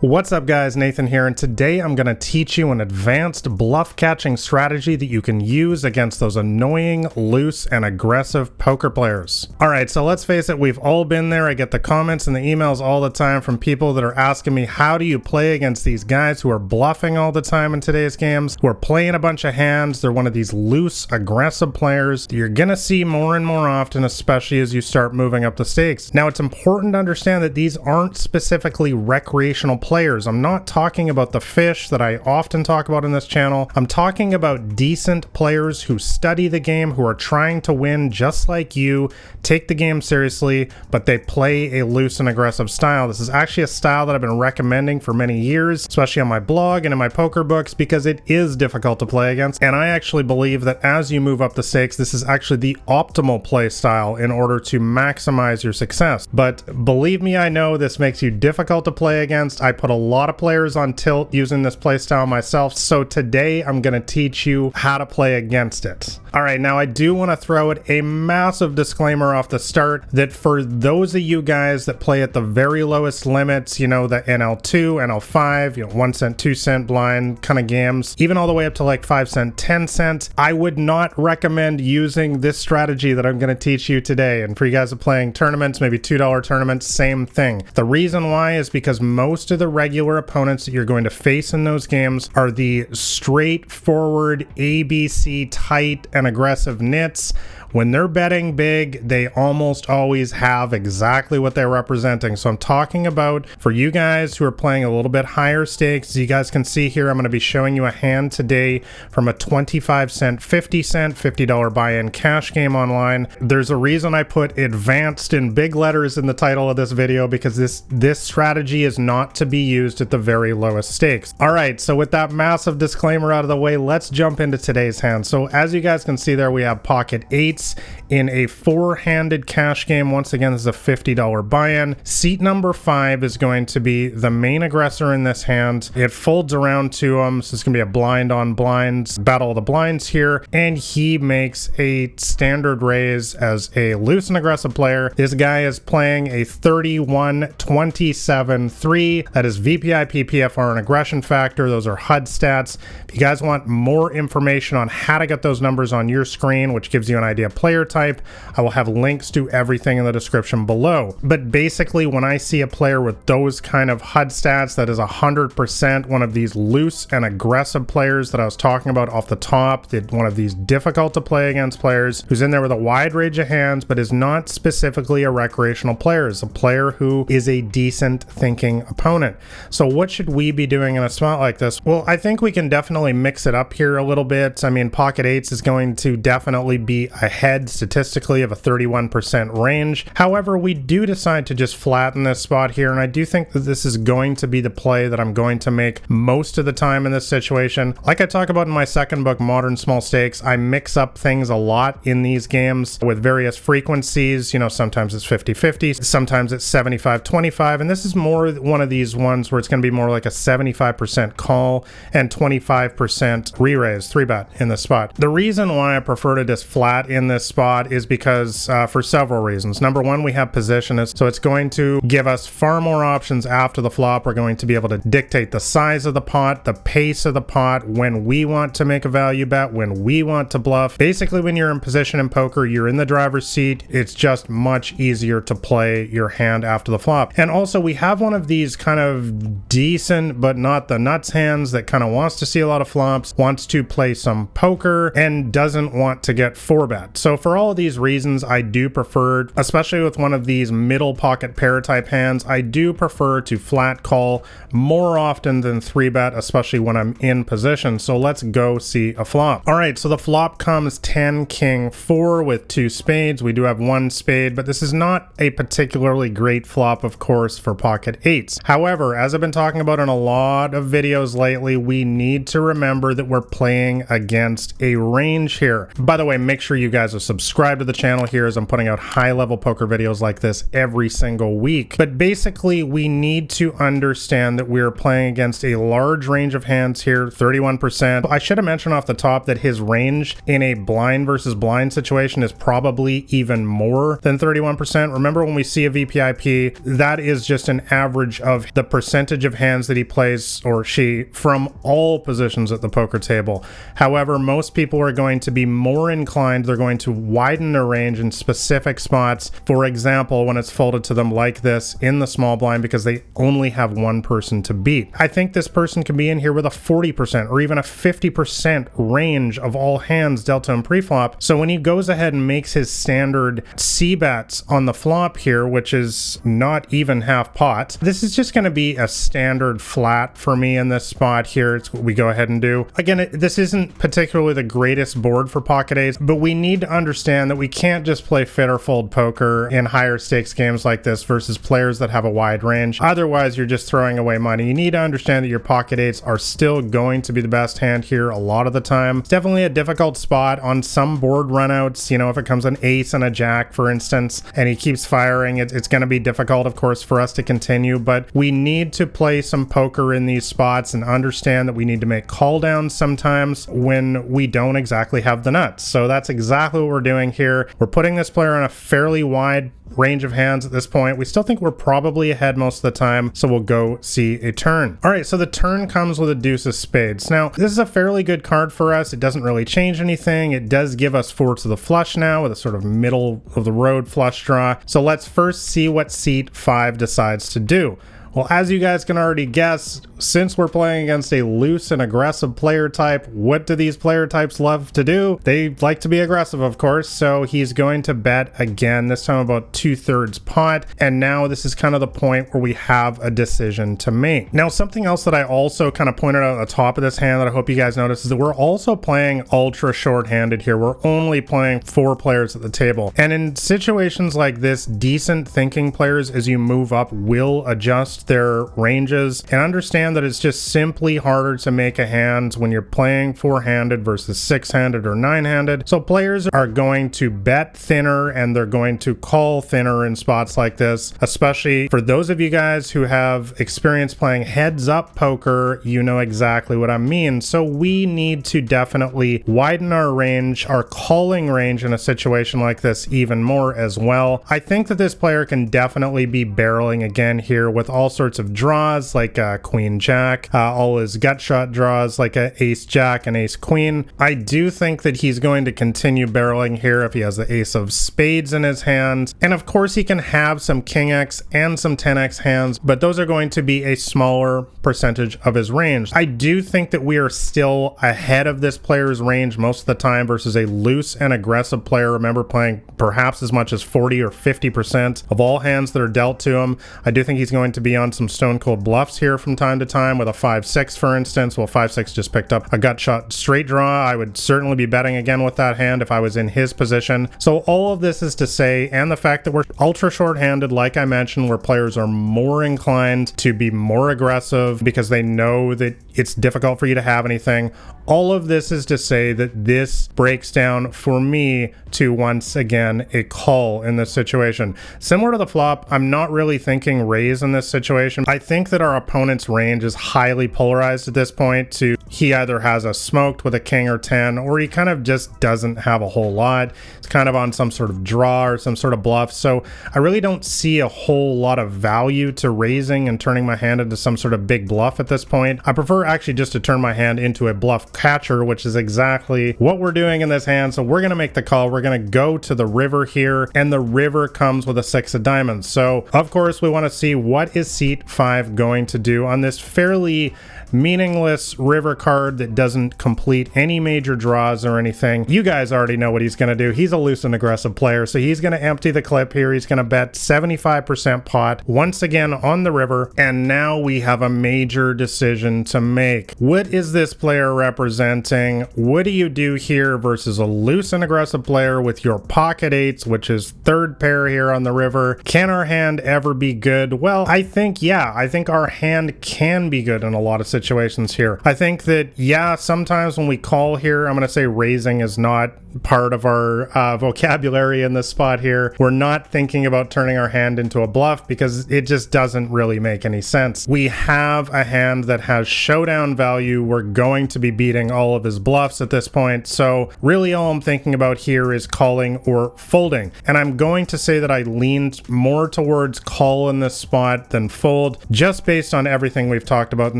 What's up guys, Nathan here, and today I'm going to teach you an advanced bluff catching strategy that you can use against those annoying, loose, and aggressive poker players. Alright, so let's face it, we've all been there. I get the comments and the emails all the time from people that are asking me, how do you play against these guys who are bluffing all the time in today's games, who are playing a bunch of hands. They're one of these loose, aggressive players that you're going to see more and more often, especially as you start moving up the stakes. Now, it's important to understand that these aren't specifically recreational players. I'm not talking about the fish that I often talk about in this channel. I'm talking about decent players who study the game, who are trying to win just like you, take the game seriously, but they play a loose and aggressive style. This is actually a style that I've been recommending for many years, especially on my blog and in my poker books, because it is difficult to play against. And I actually believe that as you move up the stakes, this is actually the optimal play style in order to maximize your success. But believe me, I know this makes you difficult to play against. I put a lot of players on tilt using this playstyle myself, so today I'm going to teach you how to play against it. Alright, now I do want to throw it a massive disclaimer off the start that for those of you guys that play at the very lowest limits, you know, the NL2, NL5, you know, 1 cent, 2 cent blind kind of games, even all the way up to like 5 cent, 10 cent, I would not recommend using this strategy that I'm going to teach you today. And for you guys that are playing tournaments, maybe $2 tournaments, same thing. The reason why is because most of the regular opponents that you're going to face in those games are the straightforward ABC tight and aggressive nits. When they're betting big, they almost always have exactly what they're representing. So I'm talking about for you guys who are playing a little bit higher stakes. As you guys can see here, I'm going to be showing you a hand today from a 25 cent, 50 cent, $50 buy-in cash game online. There's a reason I put advanced in big letters in the title of this video, because this strategy is not to be used at the very lowest stakes. All right, so with that massive disclaimer out of the way, let's jump into today's hand. So as you guys can see there, we have pocket eights in a four-handed cash game. Once again, this is a $50 buy-in. Seat number 5 is going to be the main aggressor in this hand. It folds around to him, so it's going to be a blind on blinds, battle of the blinds here, and he makes a standard raise as a loose and aggressive player. This guy is playing a 31-27-3. That is VPI, PPFR, and aggression factor. Those are HUD stats. If you guys want more information on how to get those numbers on your screen, which gives you an idea of player type, I will have links to everything in the description below. But basically, when I see a player with those kind of HUD stats, that is 100% one of these loose and aggressive players that I was talking about off the top, that one of these difficult to play against players who's in there with a wide range of hands, but is not specifically a recreational player. It's a player who is a decent thinking opponent. So what should we be doing in a spot like this? Well, I think we can definitely mix it up here a little bit. I mean, pocket eights is going to definitely be ahead statistically of a 31% range. However, we do decide to just flatten this spot here, and I do think that this is going to be the play that I'm going to make most of the time in this situation. Like I talk about in my second book, Modern Small Stakes, I mix up things a lot in these games with various frequencies. You know, sometimes it's 50-50, sometimes it's 75-25, and this is more one of these ones where it's going to be more like a 75% call and 25% re-raise, 3-bet in this spot. The reason why I prefer to just flat in this spot is because for several reasons. Number one, we have position, so it's going to give us far more options after the flop. We're going to be able to dictate the size of the pot, the pace of the pot, when we want to make a value bet, when we want to bluff. Basically, when you're in position in poker, you're in the driver's seat. It's just much easier to play your hand after the flop. And also, we have one of these kind of decent but not the nuts hands that kind of wants to see a lot of flops, wants to play some poker, and doesn't want to get 4-bet. So for all of these reasons, I do prefer, especially with one of these middle pocket pair type hands, I do prefer to flat call more often than 3-bet, especially when I'm in position. So let's go see a flop. All right, so the flop comes 10 king 4 with 2 spades. We do have 1 spade, but this is not a particularly great flop, of course, for pocket eights. However, as I've been talking about in a lot of videos lately, we need to remember that we're playing against a range here. By the way, make sure you guys guys are subscribed to the channel here, as I'm putting out high-level poker videos like this every single week. But basically, we need to understand that we're playing against a large range of hands here, 31%. I should have mentioned off the top that his range in a blind versus blind situation is probably even more than 31%. Remember, when we see a VPIP, that is just an average of the percentage of hands that he plays, or she, from all positions at the poker table. However, most people are going to be more inclined, they're going to widen their range in specific spots. For example, when it's folded to them like this in the small blind, because they only have one person to beat. I think this person can be in here with a 40% or even a 50% range of all hands dealt to him pre-flop. So when he goes ahead and makes his standard C-bets on the flop here, which is not even half pot, this is just going to be a standard flat for me in this spot here. It's what we go ahead and do. Again, this isn't particularly the greatest board for pocket eights, but we need to understand that we can't just play fit or fold poker in higher stakes games like this versus players that have a wide range. Otherwise, you're just throwing away money. You need to understand that your pocket eights are still going to be the best hand here a lot of the time. It's definitely a difficult spot on some board runouts. You know, if it comes an ace and a jack, for instance, and he keeps firing, it's going to be difficult, of course, for us to continue, but we need to play some poker in these spots and understand that we need to make call downs sometimes when we don't exactly have the nuts. So that's exactly what we're doing here. We're putting this player on a fairly wide range of hands at this point. We still think we're probably ahead most of the time, so we'll go see a turn. All right, so the turn comes with a deuce of spades. Now, this is a fairly good card for us. It doesn't really change anything. It does give us four to the flush now with a sort of middle of the road flush draw. So let's first see what seat 5 decides to do. Well, as you guys can already guess, since we're playing against a loose and aggressive player type, what do these player types love to do? They like to be aggressive, of course, so he's going to bet again, this time about 2/3 pot, and now this is kind of the point where we have a decision to make. Now, something else that I also kind of pointed out at the top of this hand that I hope you guys notice is that we're also playing ultra short-handed here. We're only playing 4 players at the table, and in situations like this, decent thinking players, as you move up, will adjust their ranges and understand that it's just simply harder to make a hand when you're playing 4-handed versus 6-handed or 9-handed. So players are going to bet thinner and they're going to call thinner in spots like this, especially for those of you guys who have experience playing heads up poker. You know exactly what I mean. So we need to definitely widen our range, our calling range in a situation like this even more as well. I think that this player can definitely be barreling again here with all sorts of draws like queen jack, all his gut shot draws like a ace jack and ace queen. I do think that he's going to continue barreling here if he has the ace of spades in his hand, and of course he can have some king x and some 10x hands, but those are going to be a smaller percentage of his range. I do think that we are still ahead of this player's range most of the time versus a loose and aggressive player. Remember, playing perhaps as much as 40 or 50% of all hands that are dealt to him. I do think he's going to be on some stone cold bluffs here from time to time with a 5-6, for instance. Well, 5-6 just picked up a gut shot straight draw. I would certainly be betting again with that hand if I was in his position. So all of this is to say, and the fact that we're ultra short-handed, like I mentioned, where players are more inclined to be more aggressive because they know that it's difficult for you to have anything. All of this is to say that this breaks down for me to, once again, a call in this situation. Similar to the flop, I'm not really thinking raise in this situation. I think that our opponent's range is highly polarized at this point to he either has a smoked with a king or 10, or he kind of just doesn't have a whole lot. It's kind of on some sort of draw or some sort of bluff. So I really don't see a whole lot of value to raising and turning my hand into some sort of big bluff at this point. I prefer actually just to turn my hand into a bluff catcher, which is exactly what we're doing in this hand. So we're going to make the call. We're going to go to the river here, and the river comes with a 6 of diamonds. So of course we want to see what is seat 5 going to do on this fairly meaningless river card that doesn't complete any major draws or anything. You guys already know what he's going to do. He's a loose and aggressive player, so he's going to empty the clip here. He's going to bet 75% pot once again on the river, and now we have a major decision to make. What is this player representing? What do you do here versus a loose and aggressive player with your pocket eights, which is third pair here on the river? Can our hand ever be good? Well, I think think, yeah, I think our hand can be good in a lot of situations here. I think that, yeah, sometimes when we call here, I'm going to say raising is not part of our vocabulary in this spot here. We're not thinking about turning our hand into a bluff because it just doesn't really make any sense. We have a hand that has showdown value. We're going to be beating all of his bluffs at this point. So really all I'm thinking about here is calling or folding. And I'm going to say that I leaned more towards call in this spot than fold, just based on everything we've talked about in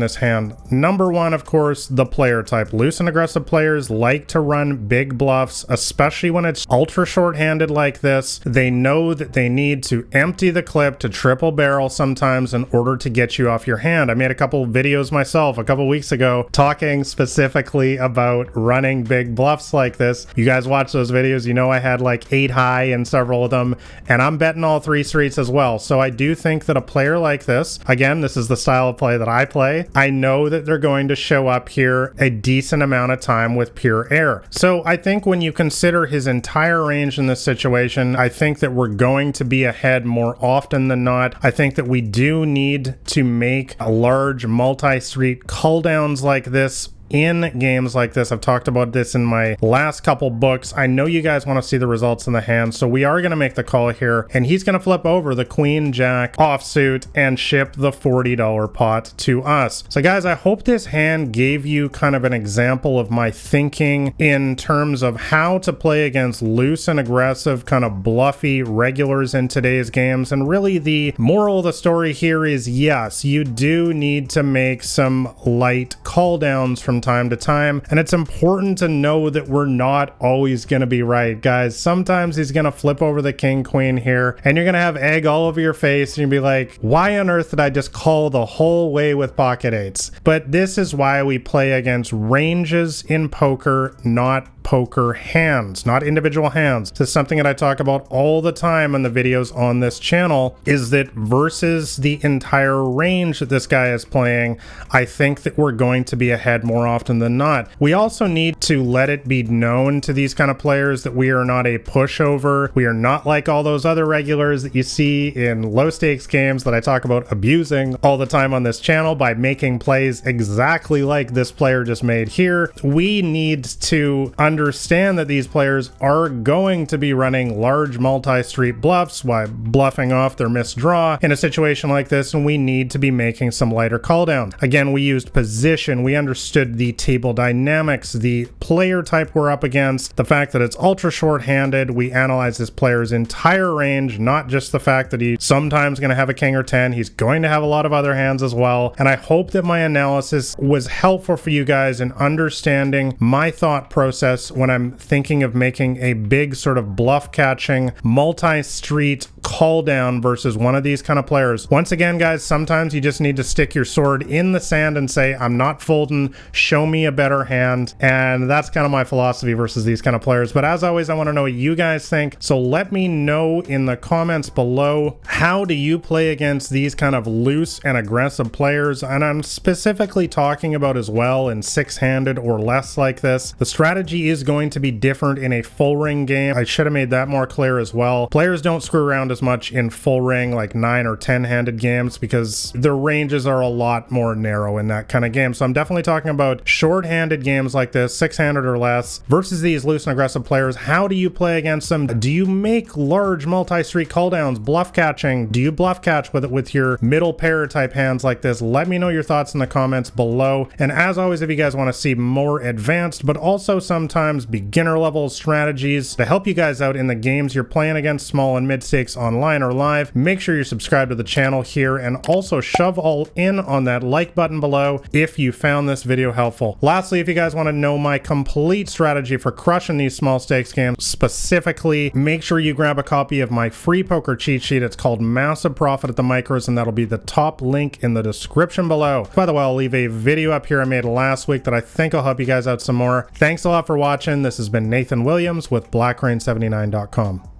this hand. Number one, of course, the player type. Loose and aggressive players like to run big bluffs, especially when it's ultra short-handed like this. They know that they need to empty the clip to triple barrel sometimes in order to get you off your hand. I made a couple videos myself a couple weeks ago talking specifically about running big bluffs like this. You guys watch those videos, you know I had like 8 high in several of them, and I'm betting all 3 streets as well. So I do think that a player like this, again, this is the style of play that I play, I know that they're going to show up here a decent amount of time with pure air. So I think when you consider his entire range in this situation, I think that we're going to be ahead more often than not. I think that we do need to make a large multi-street call downs like this in games like this. I've talked about this in my last couple books. I know you guys want to see the results in the hand, so we are going to make the call here, and he's going to flip over the queen jack offsuit and ship the $40 pot to us. So guys, I hope this hand gave you kind of an example of my thinking in terms of how to play against loose and aggressive kind of bluffy regulars in today's games. And really the moral of the story here is, yes, you do need to make some light call downs from time to time, and it's important to know that we're not always going to be right, guys. Sometimes he's going to flip over the king queen here, and you're going to have egg all over your face, and you'll be like, why on earth did I just call the whole way with pocket eights? But this is why we play against ranges in poker, not poker hands, not individual hands. This is something that I talk about all the time in the videos on this channel, is that versus the entire range that this guy is playing, I think that we're going to be ahead more often than not. We also need to let it be known to these kind of players that we are not a pushover. We are not like all those other regulars that you see in low stakes games that I talk about abusing all the time on this channel by making plays exactly like this player just made here. We need to understand that these players are going to be running large multi-street bluffs while bluffing off their missed draw in a situation like this, and we need to be making some lighter call down. Again, we used position, we understood the table dynamics, the player type we're up against, the fact that it's ultra short-handed. We analyzed this player's entire range, not just the fact that he's sometimes going to have a king or 10, he's going to have a lot of other hands as well. And I hope that my analysis was helpful for you guys in understanding my thought process when I'm thinking of making a big sort of bluff catching multi-street call down versus one of these kind of players. Once again, guys, sometimes you just need to stick your sword in the sand and say, I'm not folding, show me a better hand. And that's kind of my philosophy versus these kind of players. But as always, I want to know what you guys think. So let me know in the comments below, how do you play against these kind of loose and aggressive players? And I'm specifically talking about as well in 6-handed or less like this. The strategy is going to be different in a full ring game. I should have made that more clear as well. Players don't screw around as much in full ring like 9 or 10-handed games because their ranges are a lot more narrow in that kind of game. So I'm definitely talking about short-handed games like this, 6-handed or less, versus these loose and aggressive players. How do you play against them? Do you make large multi-street call downs, bluff catching? Do you bluff catch with your middle pair type hands like this? Let me know your thoughts in the comments below. And as always, if you guys want to see more advanced, but also sometimes beginner level strategies to help you guys out in the games you're playing against small and mid stakes online or live, make sure you're subscribed to the channel here, and also shove all in on that like button below if you found this video helpful. Lastly, if you guys want to know my complete strategy for crushing these small stakes games specifically, make sure you grab a copy of my free poker cheat sheet. It's called Massive Profit at the Micros, and that'll be the top link in the description below. By the way, I'll leave a video up here I made last week that I think will help you guys out some more. Thanks a lot for watching. This has been Nathan Williams with BlackRain79.com.